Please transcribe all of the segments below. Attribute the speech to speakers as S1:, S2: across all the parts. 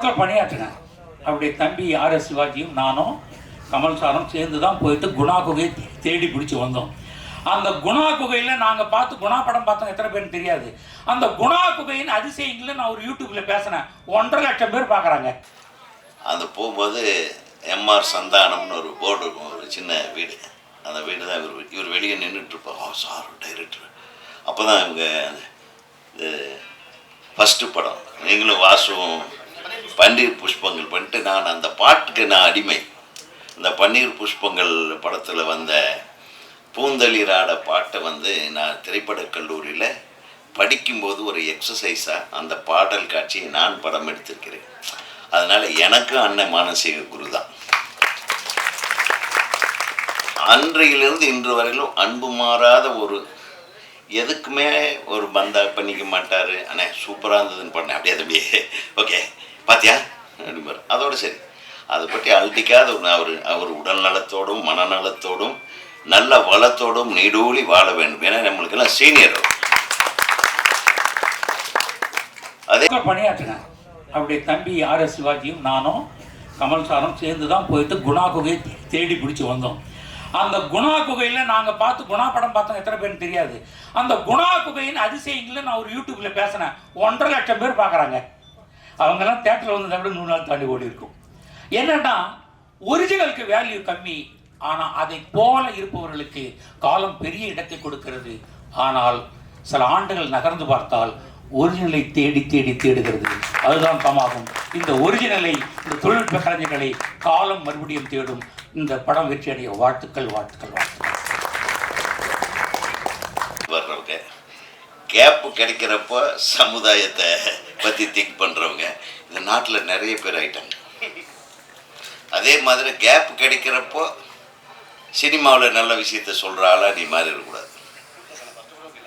S1: பணியாற்றினேன். அவருடைய தம்பி ஆர்.எஸ். சிவாஜியும் நானும் கமல் சாரும் சேர்ந்து தான் போயிட்டு குணா குகையை தேடி பிடிச்சி வந்தோம். அந்த குணா குகையில் நாங்கள் பார்த்து குணா படம் பார்த்தோம், எத்தனை பேருக்கு தெரியாது. அந்த குணா குகையின் அதிசயங்களை நான் ஒரு யூடியூப்பில் பேசினேன், 1,50,000 பேர் பார்க்குறாங்க.
S2: அந்த போகும்போது எம்ஆர் சந்தானம்னு ஒரு போர்டு இருக்கும், ஒரு சின்ன வீடு. அந்த வீடு தான் இவர் வெளியே நின்றுட்டுருப்போம். Sir director. அப்போ தான் இவங்க ஃபஸ்ட்டு படம் நீங்களும் வாசுவும் பன்னீர் புஷ்பங்கள் பண்ணிட்டு நான் அந்த பாட்டுக்கு நான் அடிமை. இந்த பன்னீர் புஷ்பங்கள் படத்தில் வந்த பூந்தளிராட பாட்டை நான் திரைப்படக் கல்லூரியில் படிக்கும்போது ஒரு எக்ஸசைஸாக அந்த பாடல் காட்சியை நான் படம் எடுத்திருக்கிறேன். அதனால் எனக்கும் அண்ணன் மானசீக குரு தான். அன்றையிலிருந்து இன்று வரையிலும் அன்பு மாறாத ஒரு எதுக்குமே ஒரு பந்தா பண்ணிக்க மாட்டார். அண்ணே சூப்பராக இருந்ததுன்னு பண்ணேன், அப்படியே தம்பியே ஓகே பாத்தியா அப்படிம்பார். அதோடு சரி, அதை பற்றி அழட்டிக்காத அவர் உடல் நலத்தோடும் மனநலத்தோடும் நல்ல வளத்தோடும் நீடூழி வாழ வேண்டும். ஏன்னா நம்மளுக்கெல்லாம் சீனியர்.
S1: அதே பணியாற்றினேன். அவருடைய தம்பி ஆர்.எஸ். சிவாஜியும் நானும் கமல் சாரும் சேர்ந்து தான் போயிட்டு குணா குகையை தேடி பிடிச்சி வந்தோம். அந்த குணா குகையில் நாங்கள் பார்த்து குணா படம் பார்த்தோம், எத்தனை பேருக்கு தெரியாது. அந்த குணா குகையின் அதிசயங்களை நான் ஒரு யூடியூப்பில் பேசினேன், 1,50,000 பேர் பார்க்குறாங்க. அவங்கெல்லாம் தேட்டரில் வந்ததை விட 100 நாள் தாண்டி ஓடி இருக்கும். என்னன்னா ஒரிஜினலுக்கு வேல்யூ கம்மி, ஆனால் அதை போல இருப்பவர்களுக்கு காலம் பெரிய இடத்தை கொடுக்கிறது. ஆனால் சில ஆண்டுகள் நகர்ந்து பார்த்தால் ஒரிஜினலை தேடி தேடி தேடுகிறது. அதுதான் தமாகும். இந்த ஒரிஜினலை, இந்த தொழில்நுட்ப கலைஞர்களை காலம் மறுபடியும் தேடும். இந்த படம் வெற்றியடைய வாழ்த்துக்கள் வாழ்த்துக்கள் வாழ்த்துக்கள்.
S2: வர்றவங்க கேப்பு கிடைக்கிறப்போ சமுதாயத்தை பற்றி திங்க் பண்ணுறவங்க இந்த நாட்டில் நிறைய பேர் ஆயிட்டாங்க. அதே மாதிரி கேப் கிடைக்கிறப்போ சினிமாவில் நல்ல விஷயத்த சொல்கிற ஆளாக நீ மாறி இருக்கக்கூடாது.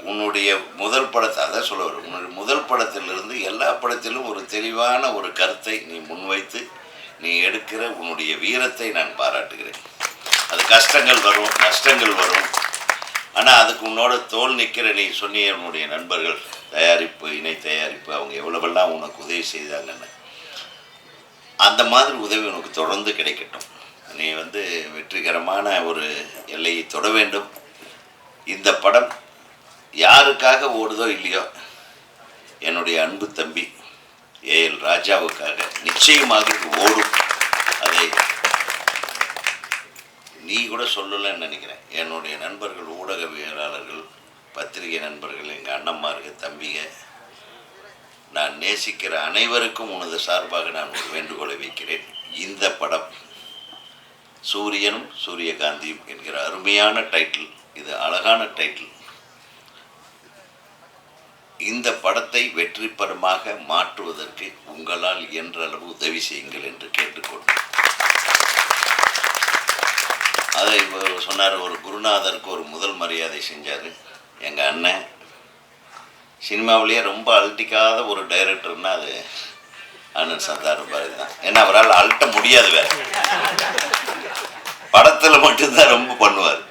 S2: உன்னுடைய முதல் படத்தை அதான் சொல்ல வரும். உன்னுடைய முதல் படத்திலிருந்து எல்லா படத்திலும் ஒரு தெளிவான ஒரு கருத்தை நீ முன்வைத்து நீ எடுக்கிற உன்னுடைய வீரத்தை நான் பாராட்டுகிறேன். அது கஷ்டங்கள் வரும், நஷ்டங்கள் வரும். ஆனால் அதுக்கு உன்னோட தோல் நிற்கிற நீ சொன்னிய உன்னுடைய நண்பர்கள், தயாரிப்பு, இணை தயாரிப்பு, அவங்க எவ்வளவெல்லாம் உனக்கு உதவி செய்தாங்கன்னு, அந்த மாதிரி உதவி உனக்கு தொடர்ந்து கிடைக்கட்டும். நீ வெற்றிகரமான ஒரு எல்லையை தொட வேண்டும். இந்த படம் யாருக்காக ஓடுதோ இல்லையோ, என்னுடைய அன்பு தம்பி ஏஎல் ராஜாவுக்காக நிச்சயமாக ஓடும். அதை நீ கூட சொல்லலைன்னு நினைக்கிறேன். என்னுடைய நண்பர்கள், ஊடகவியலாளர்கள், பத்திரிகை நண்பர்கள், எங்கள் அண்ணம்மாருக்கு, தம்பிங்க, நான் நேசிக்கிற அனைவருக்கும் உனது சார்பாக நான் ஒரு வேண்டுகோளை வைக்கிறேன். இந்த படம் சூரியனும் சூரியகாந்தியும் என்கிற அருமையான டைட்டில். இது அழகான டைட்டில். இந்த படத்தை வெற்றி படமாக மாற்றுவதற்கு உங்களால் இயன்ற அளவு உதவி செய்யுங்கள் என்று கேட்டுக்கொண்டு, அதை சொன்னார், ஒரு குருநாதருக்கு ஒரு முதல் மரியாதை செஞ்சார் எங்கள் அண்ணன். சினிமாவிலேயே ரொம்ப அழட்டிக்காத ஒரு டைரக்டர்னா அது அண்ணன் சந்தான பாரதி தான். ஏன்னா அவரால் அழட்ட முடியாது, வேற படத்தில் மட்டும்தான் ரொம்ப பண்ணுவார்.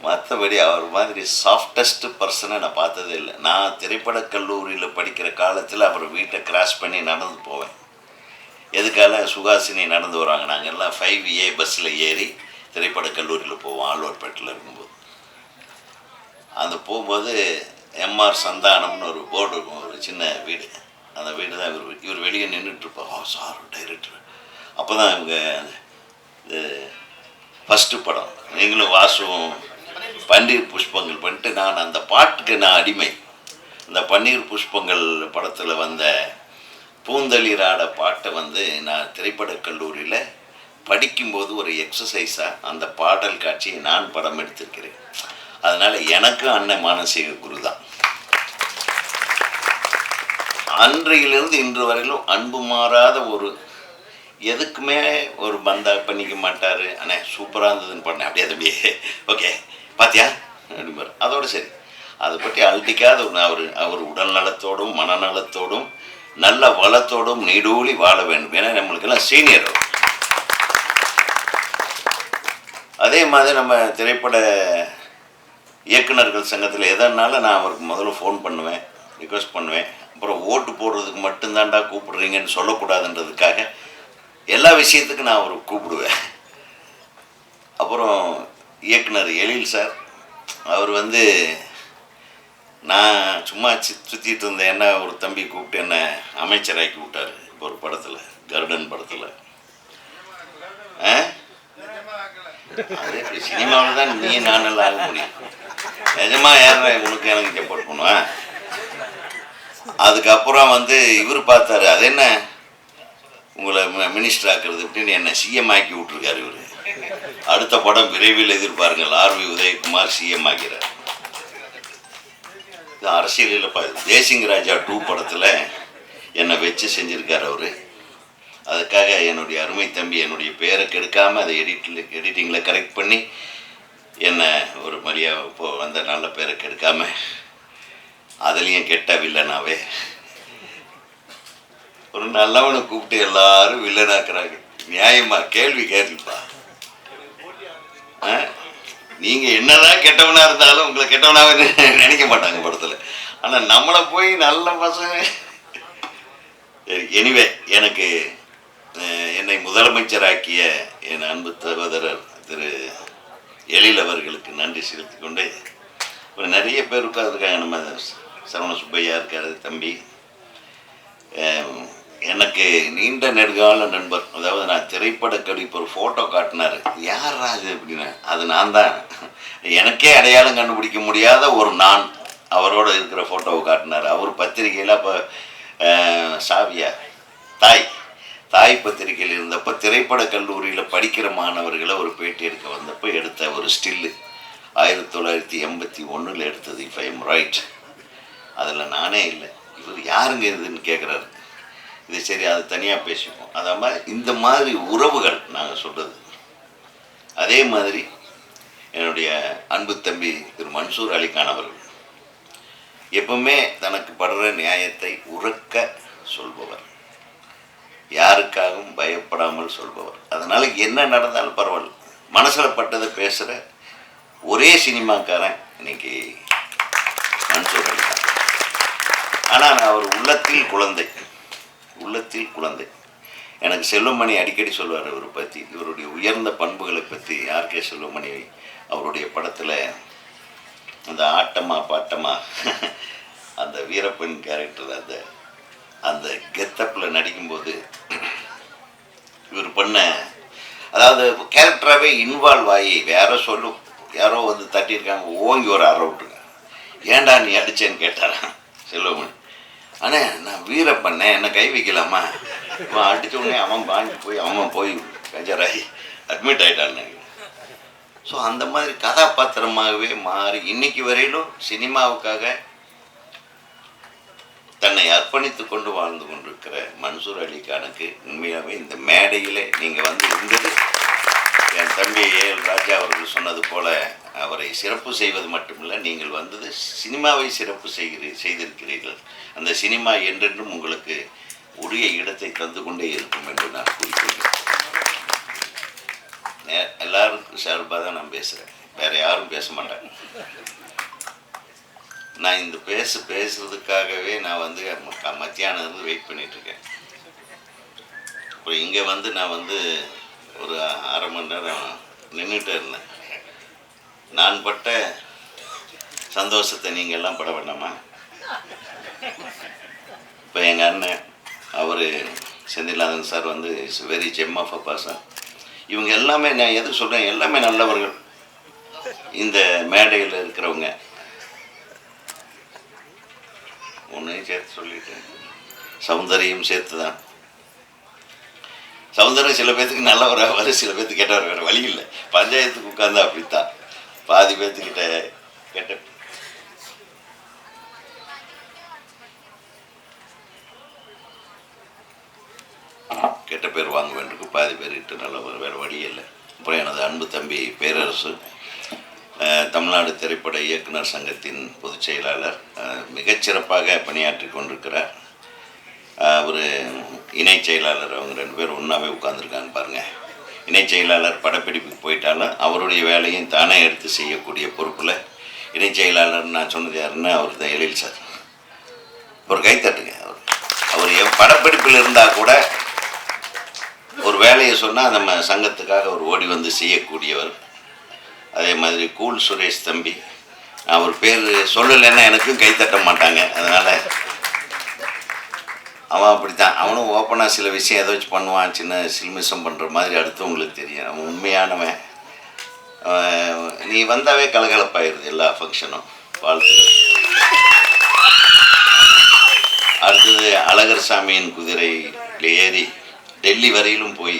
S2: மற்றபடி அவர் மாதிரி சாஃப்டஸ்ட் பர்சனை நான் பார்த்ததே இல்லை. நான் திரைப்படக் கல்லூரியில் படிக்கிற காலத்தில் அவர் வீட்டை கிராஸ் பண்ணி நடந்து போவேன். எதுக்கால சுகாசினி நடந்து வராங்க, நாங்கள் எல்லாம் 5A பஸ்ஸில் ஏறி திரைப்படக் கல்லூரியில் போவோம், ஆழ்வார்பேட்டில் இருக்கும்போது. அந்த போகும்போது எம்ஆர் சந்தானம்னு ஒரு போர்டு இருக்கும், ஒரு சின்ன வீடு. அந்த வீடு தான் இவர் வெளியே நின்றுட்டுருப்போம். Sir director. அப்போ தான் இவங்க ஃபஸ்ட்டு படம் நீங்களும் வாசுவும் பன்னீர் புஷ்பங்கள் பண்ணிட்டு நான் அந்த பாட்டுக்கு நான் அடிமை. இந்த பன்னீர் புஷ்பங்கள் படத்தில் வந்த பூந்தளிராட பாட்டை நான் திரைப்படக் கல்லூரியில் படிக்கும்போது ஒரு எக்ஸசைஸாக அந்த பாடல் காட்சியை நான் படம் எடுத்திருக்கிறேன். அதனால் எனக்கும் அண்ணன் மானசீக குரு தான். அன்றையிலிருந்து இன்று வரையிலும் அன்பு மாறாத ஒரு எதுக்குமே ஒரு பந்தா பண்ணிக்க மாட்டார். அண்ணே சூப்பராக இருந்ததுன்னு பண்ணேன், அப்படியே தம்பியே ஓகே பாத்தியா அப்படிம்பார். அதோடு சரி, அதை பற்றி அழட்டிக்காத அவர் உடல் நலத்தோடும் மனநலத்தோடும் நல்ல வளத்தோடும் நீடூழி வாழ வேண்டும். ஏன்னா நம்மளுக்கெல்லாம் சீனியர். அதே மாதிரி நம்ம திரைப்பட இயக்குநர்கள் சங்கத்தில் எதனால நான் அவருக்கு முதல்ல ஃபோன் பண்ணுவேன், ரிக்வெஸ்ட் பண்ணுவேன். அப்புறம் ஓட்டு போடுறதுக்கு மட்டும்தான்டா கூப்பிடுறீங்கன்னு சொல்லக்கூடாதுன்றதுக்காக எல்லா விஷயத்துக்கும் நான் அவரை கூப்பிடுவேன். அப்புறம் இயக்குனர் எழில் சார், அவர் வந்து நான் சும்மா சுற்றிட்டு இருந்தேன், என்ன ஒரு தம்பி கூப்பிட்டு என்னை அமைச்சராக்கி விட்டார். இப்போ ஒரு படத்தில், கருடன் படத்தில். அதே சினிமாவில் தான் நீ நானெல்லாம் ஆக முடியும். நிஜமா யாரா உனக்கு எனக்கு சப்போர்ட் பண்ணுவேன். அதுக்கப்புறம் வந்து இவர் பார்த்தாரு, அது என்ன உங்களை மினிஸ்டர் ஆக்குறது அப்படின்னு என்னை சிஎம் ஆக்கி விட்டுருக்காரு இவர். அடுத்த படம் விரைவில் எதிர்பாருங்கள், ஆர்வி உதயகுமார் சிஎம் ஆகிறார். இது அரசியல் இல்லைப்பா, தேசிங் ராஜா 2 படத்தில் என்னை வச்சு செஞ்சுருக்கார் அவர். அதுக்காக என்னுடைய அருமை தம்பி என்னுடைய பேரை கெடுக்காமல் அதை எடிட்டிங்கில் கரெக்ட் பண்ணி என்னை ஒரு மரியாதை இப்போ அந்த நல்ல பேரை கெடுக்காமல் அதுலேயும் கெட்ட வில்லனாவே ஒரு நல்லவனை கூப்பிட்டு எல்லாரும் வில்லனாக்குறாங்க. நியாயமா கேள்வி கேட்குப்பா. நீங்கள் என்னதான் கெட்டவனா இருந்தாலும் உங்களை கெட்டவனாவே நினைக்க மாட்டாங்க படத்தில். ஆனால் நம்மளை போய் நல்ல பசங்க. எனிவே, எனக்கு என்னை முதலமைச்சராக்கிய என் அன்பு சகோதரர் திரு எழில் அவர்களுக்கு நன்றி செலுத்தி கொண்டு, ஒரு நிறைய பேர் உட்கார்ந்துருக்காங்க. நம்ம சரவண சுப்பையா இருக்கார் தம்பி, எனக்கு நீண்ட நெடுங்கால நண்பர். அதாவது நான் திரைப்படக்கடி இப்போ ஒரு ஃபோட்டோ காட்டினார், யார் அது அப்படின்னா அது நான் தான். எனக்கே அடையாளம் கண்டுபிடிக்க முடியாத ஒரு நான் அவரோட இருக்கிற ஃபோட்டோவை காட்டினார். அவர் பத்திரிகையில் அப்போ சாவியா தாய் பத்திரிகையில் இருந்தப்போ திரைப்பட கல்லூரியில் படிக்கிற மாணவர்களை ஒரு பேட்டி எடுக்க வந்தப்போ எடுத்த ஒரு ஸ்டில்லு 1981 எடுத்தது, இஃப் ஐ எம் ரைட். அதில் நானே இல்லை, இவர் யாருங்க இதுன்னு கேட்குறாரு. இது சரி, அது தனியாக பேசிப்போம். அதாவது இந்த மாதிரி உறவுகள் நாங்கள் சொல்கிறது. அதே மாதிரி என்னுடைய அன்பு தம்பி திரு மன்சூர் அலிகான் அவர்கள் எப்பவுமே தனக்கு படுற நியாயத்தை உறக்க சொல்பவர், யாருக்காகவும் பயப்படாமல் சொல்பவர். அதனால் என்ன நடந்தாலும் பரவாயில்ல, மனசில் பட்டதை பேசுகிற ஒரே சினிமாக்காரன் இன்னைக்கு மன்சூர் அலிகான். ஆனால் நான் அவர் உள்ளத்தில் குழந்தை. எனக்கு செல்வமணி அடிக்கடி சொல்வார் இவரை பற்றி, இவருடைய உயர்ந்த பண்புகளை பற்றி. ஆர்கே செல்வமணி அவருடைய படத்தில் அந்த ஆட்டமா பாட்டமா அந்த வீரப்பன் கேரக்டர் அந்த கெத்தப்பில் நடிக்கும்போது இவர் பண்ண, அதாவது கேரக்டராகவே இன்வால்வ் ஆகி யாரோ வந்து தட்டியிருக்காங்க, ஓங்கி ஒரு அற விட்டுருங்க, ஏன்டா நீ அடிச்சேன்னு கேட்டாரா செல்வமணி. ஆனால் நான் வீரப்பண்ண என்னை கை வைக்கலாமா, அவன் அடித்த உடனே அவன் போய் கஜராகி அட்மிட் ஆகிட்டான்னு. ஸோ அந்த மாதிரி கதாபாத்திரமாகவே மாறி இன்னைக்கு வரையிலும் சினிமாவுக்காக தன்னை அர்ப்பணித்து கொண்டு வாழ்ந்து கொண்டிருக்கிற மன்சூர் அலிகானுக்கு உண்மையாகவே இந்த மேடையில் நீங்கள் வந்து இருந்தது, என் தம்பி ஏஎல் ராஜா அவர்கள் சொன்னது போல் அவரை சிறப்பு செய்வது மட்டுமில்லை, நீங்கள் வந்தது சினிமாவை சிறப்பு செய்திருக்கிறீர்கள். அந்த சினிமா என்றென்றும் உங்களுக்கு உரிய இடத்தை தந்து கொண்டே இருக்கும் என்று நான் கூறிக்கொள்கிறேன். எல்லாருக்கும் சார்பாக தான் நான் பேசுகிறேன், வேறு யாரும் பேச மாட்டாங்க. நான் இந்த பேசுறதுக்காகவே நான் வந்து மத்தியானம் வெயிட் பண்ணிகிட்ருக்கேன். அப்புறம் இங்கே வந்து நான் வந்து ஒரு அரை மணி நேரம் நின்றுட்டே இருந்தேன். நான் பட்ட சந்தோஷத்தை நீங்கள் எல்லாம் பட வேண்டாமா? இப்போ எங்கள் அண்ணன் அவர் செந்தில்நாதன் சார் வந்து it's very gem of a person. இவங்க எல்லாமே, நான் எது சொல்கிறேன், எல்லாமே நல்லவர்கள். இந்த மேடையில் இருக்கிறவங்க ஒன்றையும் சேர்த்து சொல்லிட்டேன், சௌந்தரியம் சேர்த்து தான். சௌந்தரியம் சில பேர்த்துக்கு நல்லவராக வர, சில பேர்த்துக்கு கேட்டவர், வேறு வழி இல்லை. பஞ்சாயத்துக்கு உட்காந்து அப்படித்தான் பாதி பேர்த்துக்கிட்ட கெட்ட பேர் வாங்க வேண்டியிருக்கு, பாதி பேர்கிட்ட நல்ல வேறு வழி இல்லை. அப்புறம் எனது அன்பு தம்பி பேரரசு, தமிழ்நாடு திரைப்பட இயக்குனர் சங்கத்தின் பொதுச் செயலாளர், மிகச்சிறப்பாக பணியாற்றி கொண்டிருக்கிறார். ஒரு இணை செயலாளர், அவங்க 2 பேர் ஒன்றாவே உட்காந்துருக்காங்க பாருங்கள். இணை செயலாளர் படப்பிடிப்புக்கு போயிட்டாலும் அவருடைய வேலையும் தானே எடுத்து செய்யக்கூடிய பொறுப்பில் இணை செயலாளர் நான் சொன்னது யாருன்னா அவர் தான் எழில் சார். ஒரு கைத்தட்டுங்க. அவர் என் படப்பிடிப்பில் இருந்தால் கூட ஒரு வேலையை சொன்னால் நம்ம சங்கத்துக்காக அவர் ஓடி வந்து செய்யக்கூடியவர். அதே மாதிரி கூல் சுரேஷ் தம்பி, அவர் பேர் சொல்லலைன்னா எனக்கும் கைத்தட்ட மாட்டாங்க. அதனால் அவன் அப்படித்தான், அவனும் ஓப்பனாக சில விஷயம் ஏதாச்சும் பண்ணுவான், சின்ன சில்மிசம் பண்ணுற மாதிரி அடுத்தவங்களுக்கு தெரியும். அவன் உண்மையானவன். நீ வந்தாவே கலகலப்பாயிருது எல்லா ஃபங்க்ஷனும். வாழ்த்துக்கள். அடுத்தது அழகர் சாமியின் குதிரையில் ஏறி டெல்லி வரையிலும் போய்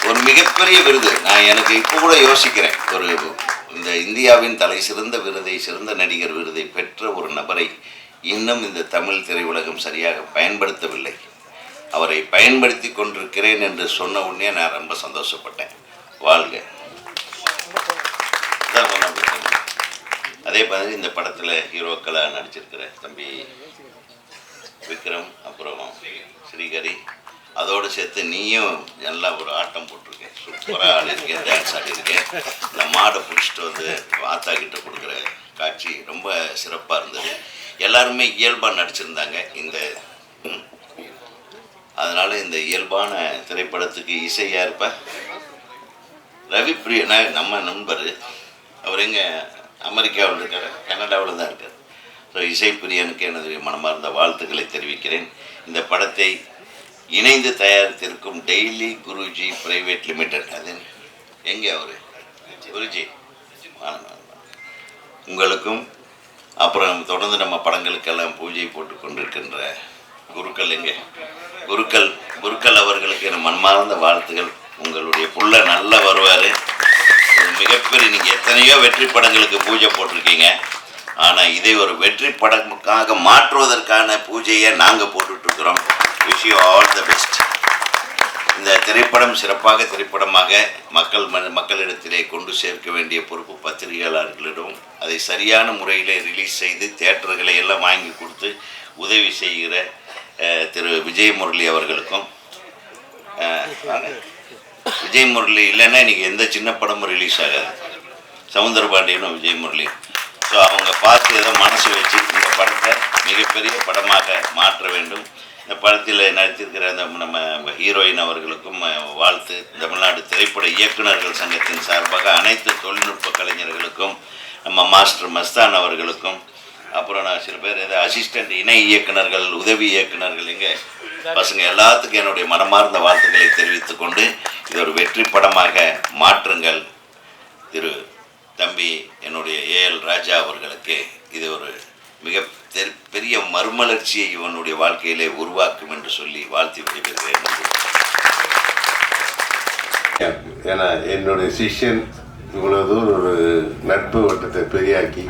S2: ஒரு மிகப்பெரிய விருது. நான் எனக்கு இப்போ கூட யோசிக்கிறேன், ஒரு இந்த இந்தியாவின் தலை சிறந்த விருதை, சிறந்த நடிகர் விருதை பெற்ற ஒரு நபரை இன்னும் இந்த தமிழ் திரையுலகம் சரியாக பயன்படுத்தவில்லை. அவரை பயன்படுத்தி கொண்டிருக்கிறேன் என்று சொன்ன உடனே நான் ரொம்ப சந்தோஷப்பட்டேன். வாழ்க. அதே மாதிரி இந்த படத்தில் ஹீரோக்களாக நடிச்சிருக்கிற தம்பி விக்ரம், அப்புறம் ஸ்ரீஹரி, அதோடு சேர்த்து நீயும் நல்லா ஒரு ஆட்டம் போட்டிருக்கேன், சூப்பராக ஆடிருக்கேன், டான்ஸ் ஆடிருக்கேன். இந்த மாடை பிடிச்சிட்டு வந்து ஆத்தா கிட்ட கொடுக்குற காட்சி ரொம்ப சிறப்பாக இருந்தது. எல்லாருமே இயல்பாக நடிச்சிருந்தாங்க. அதனால் இந்த இயல்பான திரைப்படத்துக்கு இசையாக இருப்ப ரவி பிரியா, நம்ம நண்பர், அவர் எங்கே அமெரிக்காவில் இருக்கார், கனடாவில் தான் இருக்கார். ஸோ இசைப்பிரியனுக்கு எனது மனமார்ந்த வாழ்த்துக்களை தெரிவிக்கிறேன். இந்த படத்தை இணைந்து தயாரித்திருக்கும் டெய்லி குருஜி பிரைவேட் லிமிடெட், அது எங்கே அவர் குருஜி, உங்களுக்கும் அப்புறம் தொடர்ந்து நம்ம படங்களுக்கெல்லாம் பூஜை போட்டு கொண்டிருக்கின்ற குருக்கள், எங்கே குருக்கள் அவர்களுக்கு என் மனமார்ந்த வாழ்த்துகள். உங்களுடைய புள்ள நல்லா வருவார். ஒரு மிகப்பெரிய, நீங்கள் எத்தனையோ வெற்றி படங்களுக்கு பூஜை போட்டிருக்கீங்க, ஆனால் இதை ஒரு வெற்றி படமுக்காக மாற்றுவதற்கான பூஜையை நாங்கள் போட்டுட்ருக்குறோம். Wish you all the best. இந்த திரைப்படம் சிறப்பாக திரைப்படமாக மக்களிடத்திலே கொண்டு சேர்க்க வேண்டிய பொறுப்பு பத்திரிகையாளர்களிடம், அதை சரியான முறையில் ரிலீஸ் செய்து தியேட்டர்களை எல்லாம் வாங்கி கொடுத்து உதவி செய்கிற திரு விஜய் முரளி அவர்களுக்கும், விஜய் முரளி இல்லைன்னா இன்றைக்கி எந்த சின்ன படமும் ரிலீஸ் ஆகாது. சவுந்தரபாண்டியனும் விஜய் முரளி. ஸோ அவங்க பார்த்து ஏதோ மனசு வச்சு இந்த படத்தை மிகப்பெரிய படமாக மாற்ற வேண்டும். இந்த படத்தில் நடித்திருக்கிற அந்த நம்ம ஹீரோயின் அவர்களுக்கும் வாழ்த்து. தமிழ்நாடு திரைப்பட இயக்குநர்கள் சங்கத்தின் சார்பாக அனைத்து தொழில்நுட்ப கலைஞர்களுக்கும், நம்ம மாஸ்டர் மஸ்தான் அவர்களுக்கும், அப்புறம் நான் சில பேர் ஏதோ அசிஸ்டண்ட் இணை இயக்குநர்கள், உதவி இயக்குநர்கள், எங்கே பசங்க எல்லாத்துக்கும் என்னுடைய மனமார்ந்த வாழ்த்துக்களை தெரிவித்து கொண்டு இது ஒரு வெற்றி படமாக மாற்றுங்கள். திரு தம்பி என்னுடைய ஏஎல் ராஜா அவர்களுக்கு இது ஒரு மிக பெரிய மறுமலர்ச்சியை இவனுடைய வாழ்க்கையிலே உருவாக்கும் என்று சொல்லி வாழ்த்தி விடைபெறுகிறேன்.
S3: ஏன்னா என்னுடைய சிஷ்யன் இவ்வளோ தூரம் ஒரு நட்பு வட்டத்தை பெரியாக்கி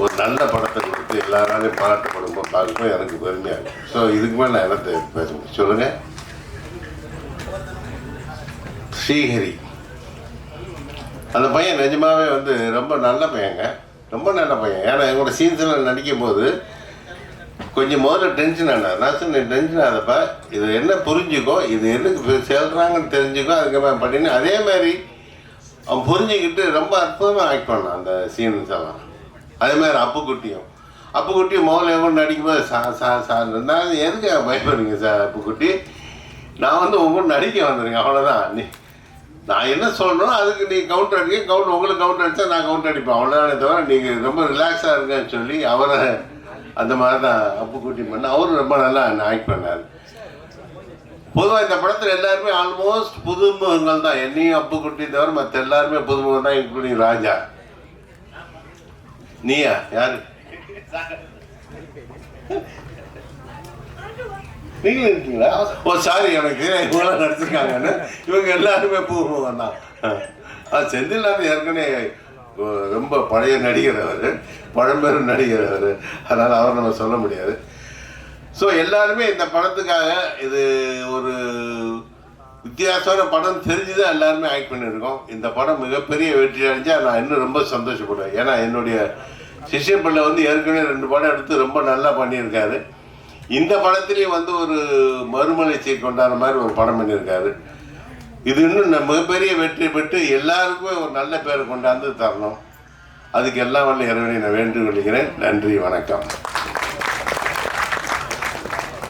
S3: ஒரு நல்ல படத்தை கொடுத்து எல்லாராலையும் பாராட்டப்படும்போது பார்க்கும்போது எனக்கு பெருமையாக இருக்கும். ஸோ இதுக்கு மேலே நான் என்னத்தை பேச முடியும் சொல்லுங்கள். ஸ்ரீஹரி அந்த பையன் நிஜமாகவே ரொம்ப நல்ல பையங்க, ரொம்ப நல்ல பையன். ஏன்னா எங்களோட சீன்ஸில் நடிக்கும் போது கொஞ்சம் முதல்ல டென்ஷன் ஆனார். நான் சொன்னேன், டென்ஷன் ஆனப்பா, இது என்ன புரிஞ்சுக்கோ, இது என்னக்கு செல்றாங்கன்னு தெரிஞ்சுக்கோ, அதுக்கப்புறம் பண்ணின்னு அதே மாதிரி அவன் புரிஞ்சுக்கிட்டு ரொம்ப அற்புதமாக ஆக்ட் பண்ணான் அந்த சீன்ஸ் எல்லாம். அதே மாதிரி அப்புக்குட்டியும் முதல்ல எவ்வளோ நடிக்கும்போது நான் எதுக்கு பயப்படுறீங்க சார் அப்புக்குட்டி, நான் உங்க நடிக்க வந்துடுங்க, அவ்வளோதான். நான் என்ன சொல்லணும் அதுக்கு நீங்கள் கவுண்டர் அடிக்க, உங்களுக்கு கவுண்டர் அடித்தா நான் கவுண்டர் அடிப்பேன், அவ்வளோதானே தவிர நீங்கள் ரொம்ப ரிலாக்ஸாக இருங்கன்னு சொல்லி அவரை அந்த மாதிரி தான் அப்புக்குட்டி பண்ண. அவரும் ரொம்ப நல்லா ஆக்ட் பண்ணார். பொதுவாக இந்த படத்தில் எல்லாருமே ஆல்மோஸ்ட் புதுமுகங்கள் தான், என்னையும் அப்புக்குட்டி தவிர மற்ற எல்லாருமே புதுமுகம் தான், இன்க்ளூடிங் ராஜா. நீயா யாரு? நீங்களும் இருக்கீங்களா? ஓ சாரி, எனக்கு இவங்களாம் நடிச்சிருக்காங்கன்னு. இவங்க எல்லாருமே புதுமுகம் தான். செந்தில்நாதன் ஏற்கனவே ரொம்ப பழைய நடிகர், அவர் பழம்பெரும் நடிகர் அவர், அதனால் அவர் நம்ம சொல்ல முடியாது. ஸோ எல்லாருமே இந்த படத்துக்காக இது ஒரு வித்தியாசமான படம் தெரிஞ்சுதான் எல்லாருமே ஆக்ட் பண்ணியிருக்கோம். இந்த படம் மிகப்பெரிய வெற்றி அடைஞ்சால் நான் இன்னும் ரொம்ப சந்தோஷப்படுவேன். ஏன்னா என்னுடைய சிஷ்யன் பிள்ளை ஏற்கனவே 2 படம் எடுத்து ரொம்ப நல்லா பண்ணியிருக்காரு. இந்த படத்துலேயும் ஒரு மறுமலர்ச்சியை கொண்டாடுற மாதிரி ஒரு படம் பண்ணியிருக்காரு. இது இன்னும் மிகப்பெரிய வெற்றி பெற்று எல்லாருக்குமே ஒரு நல்ல பேரை கொண்டாந்து தரணும். அதுக்கு எல்லாம் வல்ல இறைவனை நான் வேண்டிக் கொள்கிறேன். நன்றி, வணக்கம்.